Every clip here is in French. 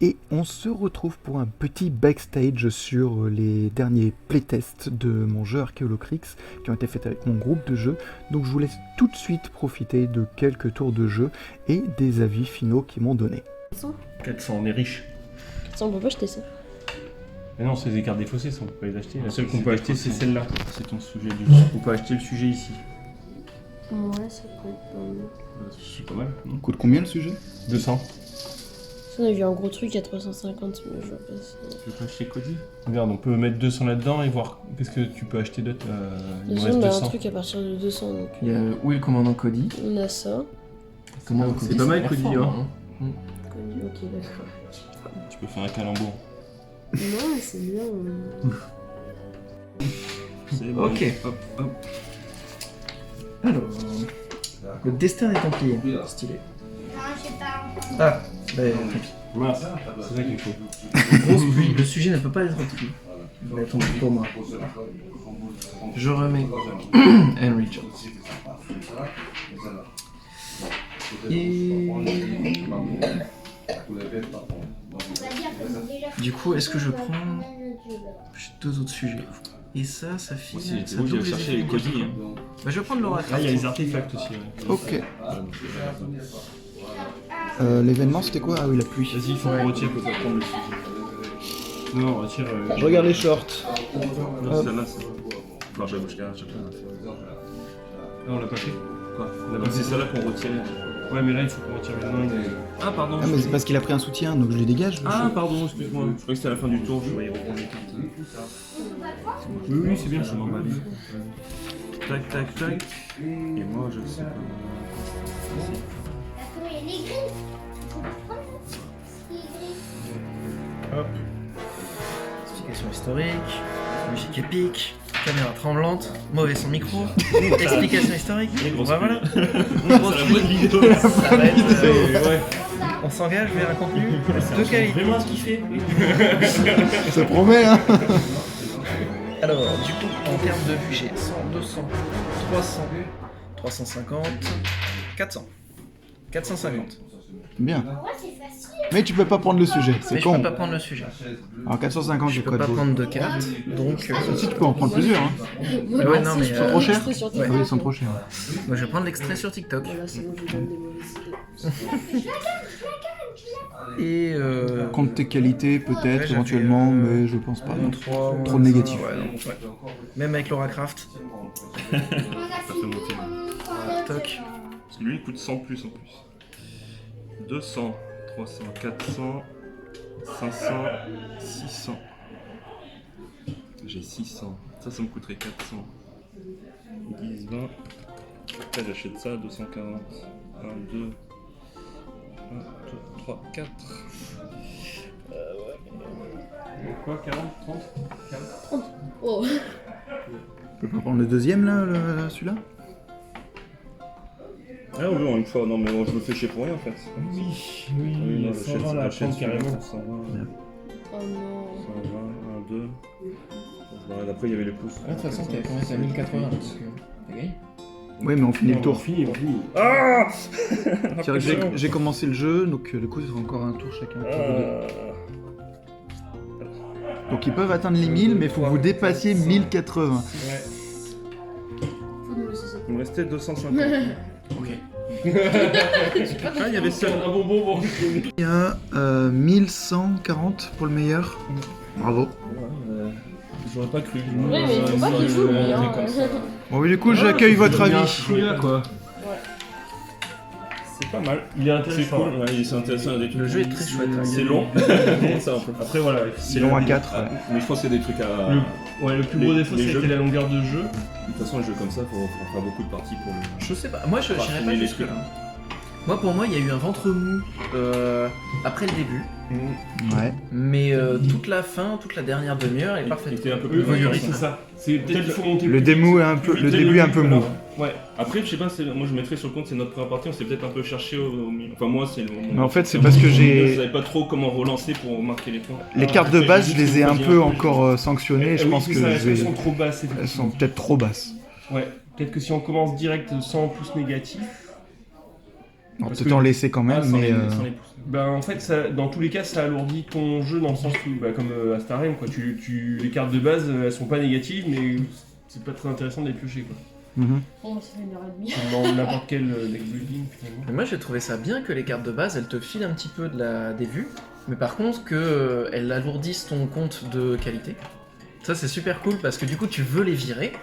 Et on se retrouve pour un petit backstage sur les derniers playtests de mon jeu Archaeolocrix qui ont été faits avec mon groupe de jeu. Donc je vous laisse tout de suite profiter de quelques tours de jeu et des avis finaux qu'ils m'ont donnés. 400, on est riche. 400, on peut pas acheter ça. Mais non, c'est des cartes défaussées, ça on peut pas les acheter. La seule qu'on peut acheter, c'est celle-là. C'est ton sujet du jeu. On peut acheter le sujet ici. Ouais, ça peut être pas mal. C'est pas mal. Non Coûte combien le sujet ? 200. On a vu un gros truc à 350, mais je vois pas si... Tu veux pas acheter Cody ? Regarde, on peut mettre 200 là-dedans et voir qu'est-ce que tu peux acheter d'autre. Il nous Déjà, reste on a un 200. truc à partir de 200, donc... Il y a où est le commandant Cody? On a ça. Commandant Cody, C'est pas mal, l'air Cody, fort, hein. Ok, d'accord. Tu peux faire un calembour. Non, c'est bien. C'est bon. Ok. Hop, hop. Alors, le destin des Templiers, stylé. Non, je sais pas. Ah, bah tant pis. Mince, c'est ça qu'il faut. Grosse pluie, le sujet ne peut pas être pris. Il va tomber pour moi. Je remets Henry Jones. Et... Du coup, est-ce que je prends deux autres sujets? Et ça file... ça double les chercher les effets Cody. négatifs. Bah, je vais prendre l'oracle. Ah, il y a les artefacts aussi. Ouais. Ok. L'événement c'était quoi ? Ah oui, la pluie. Vas-y, il faut qu'on retire pour prendre le sujet. Non, on retire. Je regarde les shorts. Non, celle-là, c'est. Enfin, je bouge chacun. Non, on l'a pas fait. Quoi ? C'est celle-là qu'on retirait. Ouais, mais là, il faut qu'on retire les mains. Ah, pardon. Ah mais c'est parce qu'il a pris un soutien, donc je les dégage. Ah, pardon, excuse-moi. Je croyais que c'était à la fin du tour, je voyais reprendre les cartes. Oui, c'est bien, ça m'en va bien. Tac, tac, tac. Et moi, je sais pas. Parce qu'il y a les griffes. Faut pas prendre les griffes. Hop. Explication historique, musique épique, caméra tremblante, mauvais son micro, explication historique. Bah voilà. Une grosse pluie. Ça va être, Ouais. on s'engage vers un contenu de qualité. Vraiment ce qu'il fait. Ça promet hein. Alors, du coup, en termes de vue, j'ai 100, 200, 300, 350, 400. 450. Bien. Ouais, c'est facile. Mais tu peux pas prendre le sujet, c'est Mais je con. peux pas prendre le sujet. Alors 450 Je du peux code pas rouge. prendre de cartes, donc... Si tu peux en prendre plusieurs hein. Ouais, non, mais... trop cher Sur Ah oui, ils sont trop chers. moi, je vais prendre l'extrait sur TikTok. Voilà, c'est bon, je donne des mauvaises idées. Et... Compte tes qualités peut-être, Ouais, j'avais, éventuellement, mais je pense pas. non. 3, Trop négatif. Ouais, non, ouais. Même avec Laura Craft. On a fini. Toc. Parce que lui, il coûte 100 plus en plus. 200, 300, 400, 500, 600. J'ai 600. Ça me coûterait 400. 10, 20. Après, j'achète ça, 240. 1, 2, 1, 2, 3, 4. Quoi, 40, 30, 40? Oh. Tu peux pas prendre le deuxième là, celui-là ? Ah oui, une fois, non mais bon, je me fais chier pour rien en fait. Oui, non, 120 là, prendre carrément. 120, Oh non. 120, 1, 2. Après il y avait les pouces. Ah, de toute façon, t'avais commencé à 1080, donc t'as gagné. Oui, mais on finit le tour. Fini, on finit. Ah C'est vrai que j'ai commencé le jeu, donc du coup, il sera encore un tour chacun. Donc ils peuvent atteindre les 1000, mais il faut que vous dépassiez 1080. Ouais. Faut nous laisser ça. Il me restait 250. Ok. Ah, il y avait seul un bonbon pour Il y a 1140 pour le meilleur. Bravo. J'aurais pas cru. Ouais, mais il faut pas qu'il joue, lui, hein. Bon, oui, du coup, j'accueille votre avis. Là, quoi. C'est pas mal. Il est C'est intéressant. cool, ouais, c'est intéressant. Il y a des trucs. Le jeu est très chouette. hein. C'est long. Ça, un peu. Après, voilà. C'est long à 4. Mais je pense qu'il y a des trucs à. Le plus gros Les- défaut, les c'était jeux. la longueur de jeu. De toute façon, les jeux comme ça, faut faire beaucoup de parties pour le. Je sais pas, moi je Enfin, n'irais pas finir les jusque là. trucs. Moi pour moi il y a eu un ventre mou après le début, Ouais. mais toute la fin, toute la dernière demi-heure est Il parfaite. était un peu plus Oui, violent. c'est ça. C'est peut-être qu'il faut monter. Le plus démo vite. est un peu, Plus le vite, début est un peu mou. Ouais. Après, je sais pas, moi je mettrais sur le compte, c'est notre première partie, on s'est peut-être un peu cherché au milieu. Enfin, moi, c'est. Mais en fait, c'est parce que j'ai- Je savais pas trop comment relancer pour marquer les points. Les cartes de base, je les ai un peu encore sanctionnées. Je Oui, pense c'est que ça, je elles vais... sont trop basses. elles effectivement. sont peut-être trop basses. Ouais. Peut-être que si on commence direct sans plus négatif. Alors, Parce peut-être que- en laisser quand même, sans mais... les pouces. Bah en fait, dans tous les cas, ça alourdit ton jeu dans le sens où, comme à Starem, quoi, les cartes de base, elles sont pas négatives, mais c'est pas très intéressant de les piocher, quoi. Mhm. Bon, ça fait 1h30. Dans n'importe quel deck building, finalement. Mais moi j'ai trouvé ça bien que les cartes de base elles te filent un petit peu des vues, mais par contre qu'elles alourdissent ton compte de qualité. Ça c'est super cool parce que du coup tu veux les virer,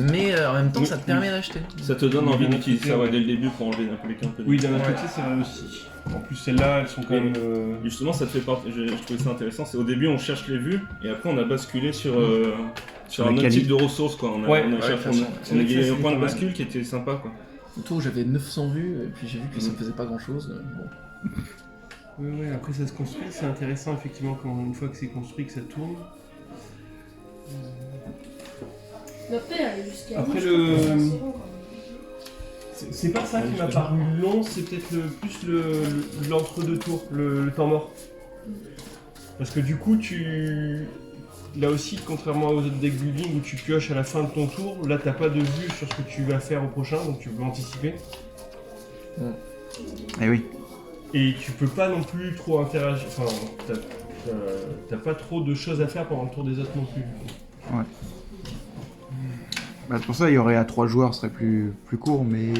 mais en même temps Oui, ça te permet d'acheter. Ça te donne Oui, envie d'un d'utiliser côté, ça ouais. dès le début pour enlever un peu les cartes. Oui, d'un autre Ouais. côté, c'est vrai aussi. En plus, celles-là, elles sont quand même. Justement, ça te fait partie. Je trouvais ça intéressant. C'est au début, on cherche les vues, et après, on a basculé sur Sur un la autre quali. type de ressources, quoi. On a, Ouais, on a ouais, cherché- de toute façon. on a Ça, gagné c'est un point pas de mal. bascule qui était sympa, quoi. Surtout j'avais 900 vues et puis j'ai vu que ça me faisait pas grand chose. Oui, après, ça se construit. C'est intéressant, effectivement, quand une fois que c'est construit, que ça tourne. Mais après, aller jusqu'à Après, nous, le- je trouve que c'est long, quand même. C'est pas ça qui m'a paru long, c'est peut-être plus l'entre-deux tours, le temps mort. Parce que du coup, là aussi, contrairement aux autres deck building où tu pioches à la fin de ton tour, là t'as pas de vue sur ce que tu vas faire au prochain, donc tu peux anticiper. Eh oui. Et tu peux pas non plus trop interagir, enfin, t'as pas trop de choses à faire pendant le tour des autres non plus. Bah, c'est pour ça il y aurait à 3 joueurs, ce serait plus court, mais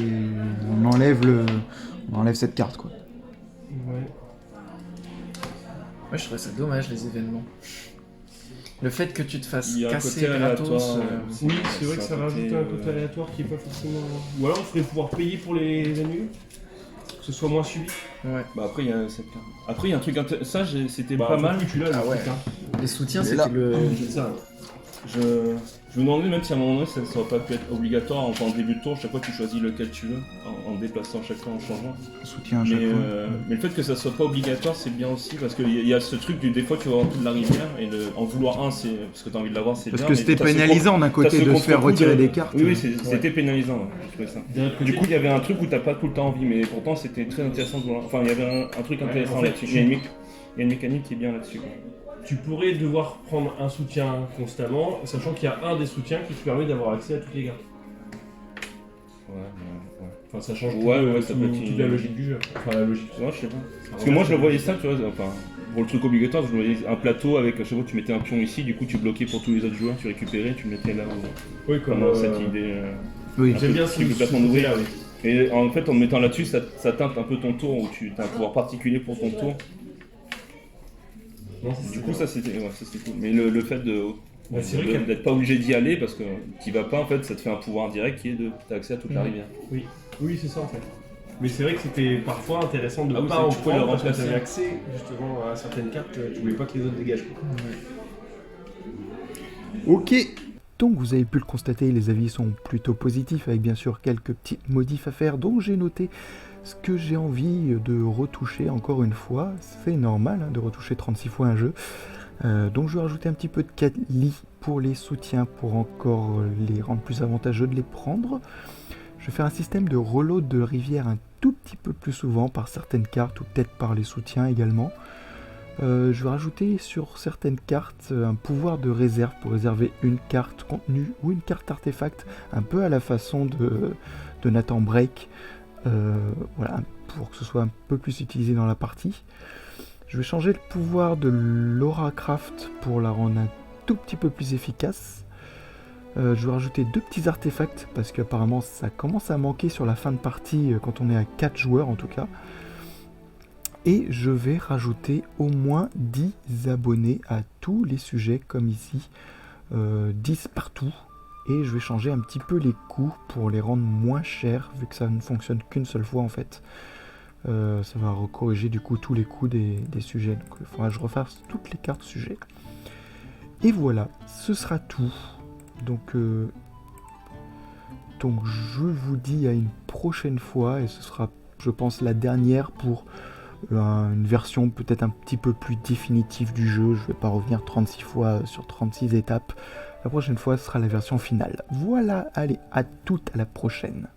on enlève cette carte, quoi. Ouais. Moi je trouvais ça dommage les événements. Le fait que tu te fasses Il y a un casser côté gratos. aléatoire, Oui, c'est vrai que ça un rajoute côté, un côté aléatoire qui est pas forcément. Ou alors il faudrait pouvoir payer pour les annuler, que ce soit moins suivi. Ouais. Bah, après, il y a cette carte. Après, il y a un truc intéressant. Ça, c'était Bah, pas mal. Tu l'as, Ah le ouais. truc, hein. Les soutiens Mais c'était là- le. C'est ça. Je me demandais même si à un moment donné ça ne aurait pas pu être obligatoire en début de tour, chaque fois tu choisis lequel tu veux, en déplaçant chaque fois, en changeant. Soutien à chaque Mais, fois. mais le fait que ça soit pas obligatoire c'est bien aussi parce qu'il y a ce truc des fois tu vas avoir tout de la rivière et en vouloir un c'est parce que tu as envie de l'avoir c'est Parce bien. que mais c'était t'as ce pénalisant d'un t'as côté ce de se faire contre-coup retirer des cartes. Oui, c'était pénalisant, ouais, je trouvais ça. D'un autre côté, Du coup il y avait un truc où t'as pas tout le temps envie mais pourtant c'était très intéressant de voir. Enfin il y avait un truc Ouais, intéressant en fait, là-dessus. Il y a une mécanique qui est bien là-dessus. quoi. tu pourrais devoir prendre un soutien constamment, sachant qu'il y a un des soutiens qui te permet d'avoir accès à toutes les cartes. Ouais. Enfin, ça change Ouais, ça peut être toute une- la logique du jeu. Enfin, la logique. Ouais, je sais pas. Parce que moi je le voyais ça, tu vois, enfin, pour le truc obligatoire, je le voyais un plateau avec, je sais pas, tu mettais un pion ici, du coup tu bloquais pour tous les autres joueurs, tu récupérais, tu le mettais là. Oui, comme Comme cette idée. Oui. un J'aime peu bien de ce truc de ce placement d'ouvriers. côté-là, oui. Et en fait, en le mettant là-dessus, ça teinte un peu ton tour, où tu as un pouvoir particulier pour ton tour. Non, c'est Du coup, ça c'était cool. Mais le fait Ouais, c'est vrai qu'il y a- d'être pas obligé d'y aller, parce que t'y vas pas, en fait, ça te fait un pouvoir direct qui est de t'as accès à toute la rivière. Oui, c'est ça en fait. Mais c'est vrai que c'était parfois intéressant de Ah oui, pas c'est- en tu pouvais le prendre parce que remplacer. t'avais accès justement à certaines cartes, tu voulais pas que les autres dégagent. Quoi. Ok. Donc vous avez pu le constater, les avis sont plutôt positifs, avec bien sûr quelques petites modifs à faire, donc j'ai noté ce que j'ai envie de retoucher encore une fois. C'est normal hein, de retoucher 36 fois un jeu. Donc je vais rajouter un petit peu de quali pour les soutiens, pour encore les rendre plus avantageux de les prendre. Je vais faire un système de reload de rivière un tout petit peu plus souvent par certaines cartes, ou peut-être par les soutiens également. Je vais rajouter sur certaines cartes un pouvoir de réserve pour réserver une carte contenu ou une carte artefact, un peu à la façon de Nathan Break, voilà, pour que ce soit un peu plus utilisé dans la partie. Je vais changer le pouvoir de Laura Craft pour la rendre un tout petit peu plus efficace. Je vais rajouter 2 petits artefacts parce qu'apparemment ça commence à manquer sur la fin de partie quand on est à 4 joueurs en tout cas. Et je vais rajouter au moins 10 abonnés à tous les sujets comme ici, 10 partout. Et je vais changer un petit peu les coûts pour les rendre moins chers vu que ça ne fonctionne qu'une seule fois en fait. Ça va corriger du coup tous les coûts des sujets. Donc il faudra que je refasse toutes les cartes sujets. Et voilà, ce sera tout. Donc je vous dis à une prochaine fois et ce sera je pense la dernière pour une version peut-être un petit peu plus définitive du jeu. Je vais pas revenir 36 fois sur 36 étapes. La prochaine fois ce sera la version finale. Voilà, allez, à toute, à la prochaine.